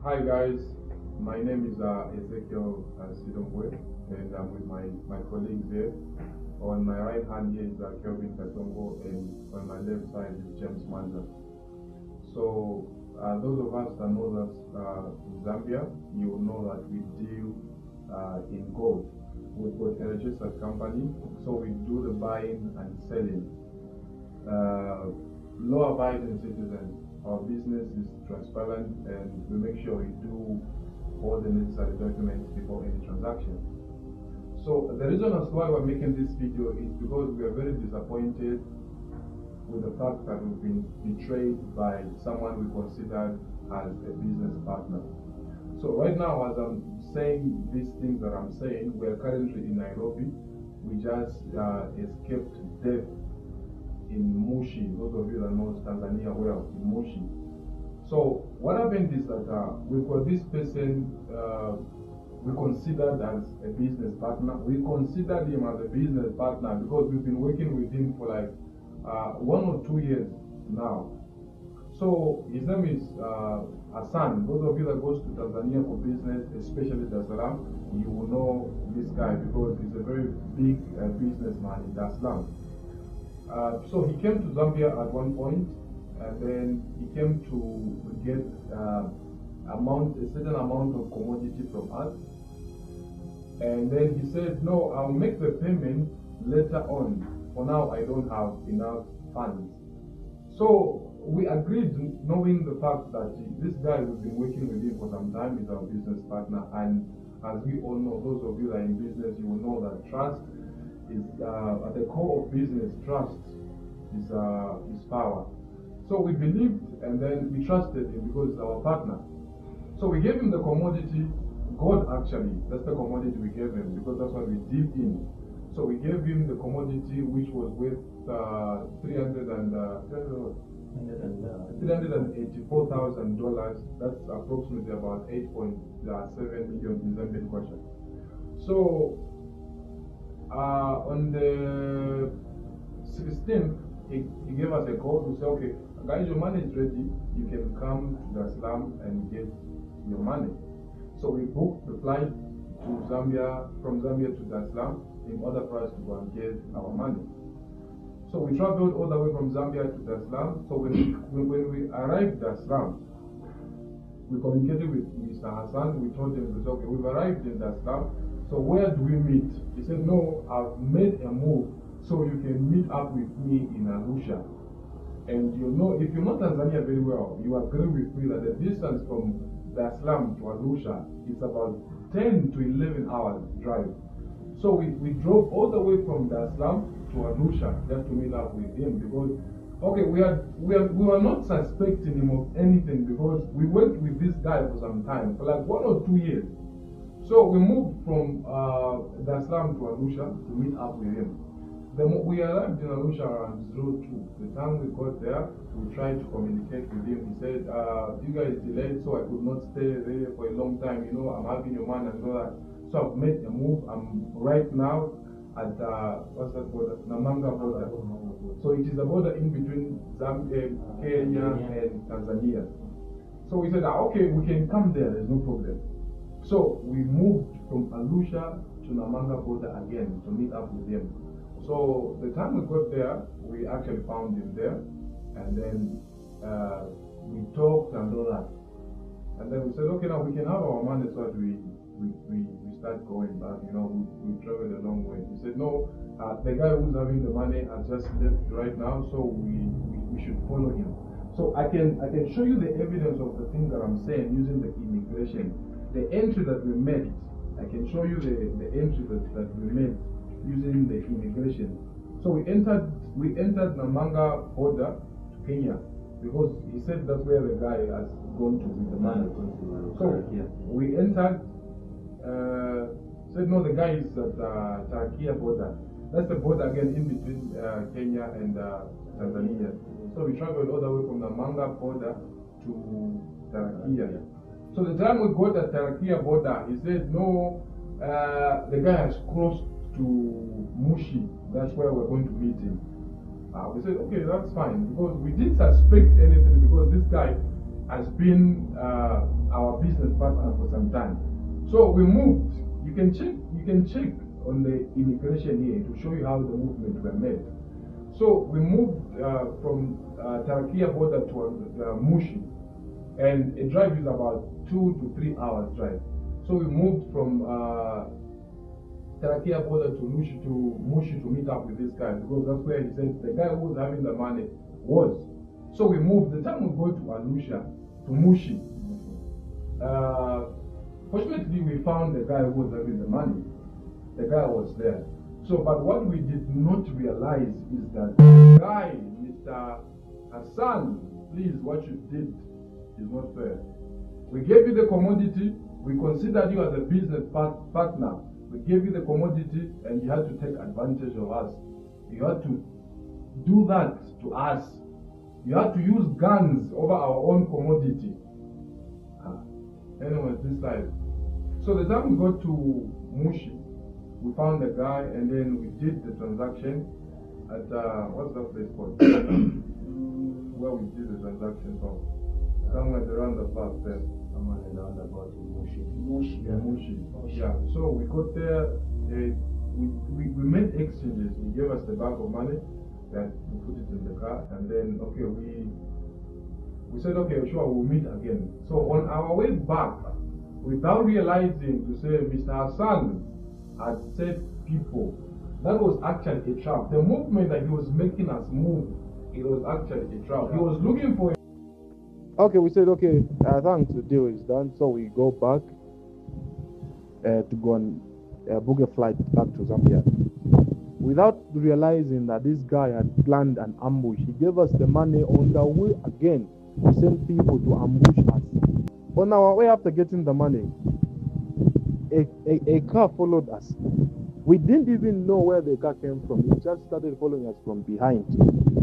Hi guys, my name is Ezekiel Sidombwe, and I'm with my colleagues here. On my right hand here is Kelvin Katongo, and on my left side is James Manza. So those of us that know us in Zambia, you will know that we deal in gold. We've got a registered company, so we do the buying and selling. Law-abiding citizens. Our business is transparent, and we make sure we do all the necessary documents before any transaction. So the reason as why we're making this video is because we are very disappointed with the fact that we've been betrayed by someone we considered as a business partner. So right now, as I'm saying these things that I'm saying, we are currently in Nairobi. We just escaped death in Moshi. Those of you that know Tanzania well, in Moshi. So what happened is that we've got this person we considered as a business partner. We considered him as a business partner because we've been working with him for like 1 or 2 years now. So his name is Hassan. Those of you that goes to Tanzania for business, especially Dar es Salaam, you will know this guy because he's a very big businessman in Dar es Salaam. So he came to Zambia at one point, and then he came to get a certain amount of commodity from us. And then he said, no, I'll make the payment later on. For now, I don't have enough funds. So we agreed, knowing the fact that this guy we've been working with him for some time is our business partner. And as we all know, those of you that are in business, you will know that trust is at the core of business. Trust is power. So we believed, and then we trusted him because he's our partner. So we gave him the commodity, gold actually. That's the commodity we gave him because that's what we deal in. So we gave him the commodity which was worth $384,000. That's approximately about 8.7 million in Zambian kwacha. So on the 16th, he gave us a call to say, okay, guys, your money is ready. You can come to Dar es Salaam and get your money. So we booked the flight to Zambia, from Zambia to Dar es Salaam, in order for us to go and get our money. So we traveled all the way from Zambia to Dar es Salaam. So when we arrived at Dar es Salaam, we communicated with Mr. Hassan. We told him, okay, we've arrived in Dar es Salaam. So where do we meet? He said, no, I've made a move, so you can meet up with me in Arusha. And you know, if you know Tanzania very well, you agree with me that the distance from Dar es Salaam to Arusha is about 10 to 11 hours drive. So we drove all the way from Dar es Salaam to Arusha just to meet up with him because, okay, we were not suspecting him of anything because we worked with this guy for some time, for like 1 or 2 years. So we moved from Dar es Salaam to Arusha to meet up with him. We arrived in Arusha around 02. The time we got there, we tried to communicate with him. He said, you guys delayed, so I could not stay there for a long time. You know, I'm having your man and all that. So I've made a move. I'm right now at, what's that border? Namanga border. So it is a border in between Zambia, Kenya, and Tanzania. So we said, okay, we can come there, there's no problem. So we moved from Arusha to Namanga border again to meet up with him. So the time we got there, we actually found him there, and then we talked and all that. And then we said, okay, now we can have our money so that we start going back. You know, we traveled a long way. He said, no, the guy who's having the money has just left right now, so we should follow him. So I can show you the evidence of the things that I'm saying using the immigration. The entry that we made, I can show you the entry that we made using the immigration. So we entered Namanga border to Kenya because he said that's where the guy has gone to with the money. So we entered, said no, the guy is at Tarakia border. That's the border again in between Kenya and Tanzania. So we traveled all the way from Namanga border to Tarakia. So the time we got at Tarakia border, he said no, the guy has crossed to Mushi. That's where we're going to meet him. We said, okay, that's fine, because we didn't suspect anything because this guy has been our business partner for some time. So we moved. You can check on the immigration here to show you how the movement were made. So we moved from Tarakia border to Mushi, and a drive is about 2 to 3 hours drive. So we moved from Tarakia border to Mushi to meet up with this guy, because that's where he said the guy who was having the money was. So we moved. The time we go to Arusha, to Mushi, fortunately we found the guy who was having the money. The guy was there. So, but what we did not realize is that the guy, Mr. Hassan, please, what you did is not fair. We gave you the commodity. We considered you as a business partner. We gave you the commodity, and you had to take advantage of us. You had to do that to us. You had to use guns over our own commodity. Anyway, this life. So the time we got to Mushi, we found the guy, and then we did the transaction at what's that place called? Where we did the transaction from? Somewhere around the park there. Somewhere around about Mushi. Yeah, Mushi. Yeah. So we got there. We made exchanges. He gave us the bag of money, that we put it in the car, and then okay, we said okay, sure, we'll meet again. So on our way back, without realizing, to say Mr. Hassan had said people, that was actually a trap. The movement that he was making us move, it was actually a trap. He was looking for. Okay, we said okay, thanks, the deal is done. So we go back to go and book a flight back to Zambia. Without realizing that this guy had planned an ambush, he gave us the money. On the way again, we sent people to ambush us. On our way after getting the money, a car followed us. We didn't even know where the car came from. It just started following us from behind.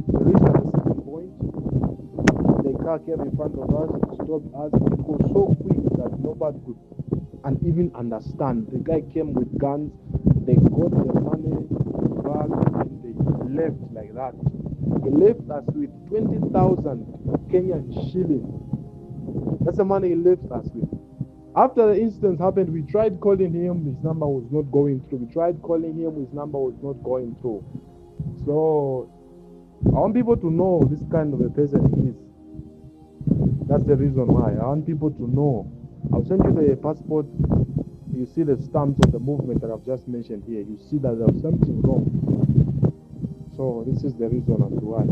We reached at a certain point. The car came in front of us, stopped us. It was so quick that nobody could and even understand. The guy came with guns. They got the money, the bag, and they left like that. He left us with 20,000 Kenyan shillings. That's the money he left us with. After the incident happened, we tried calling him, his number was not going through. We tried calling him, his number was not going through. So, I want people to know this kind of a person he is. That's the reason why. I want people to know. I'll send you the passport. You see the stamps of the movement that I've just mentioned here. You see that there's something wrong. So, this is the reason as to why.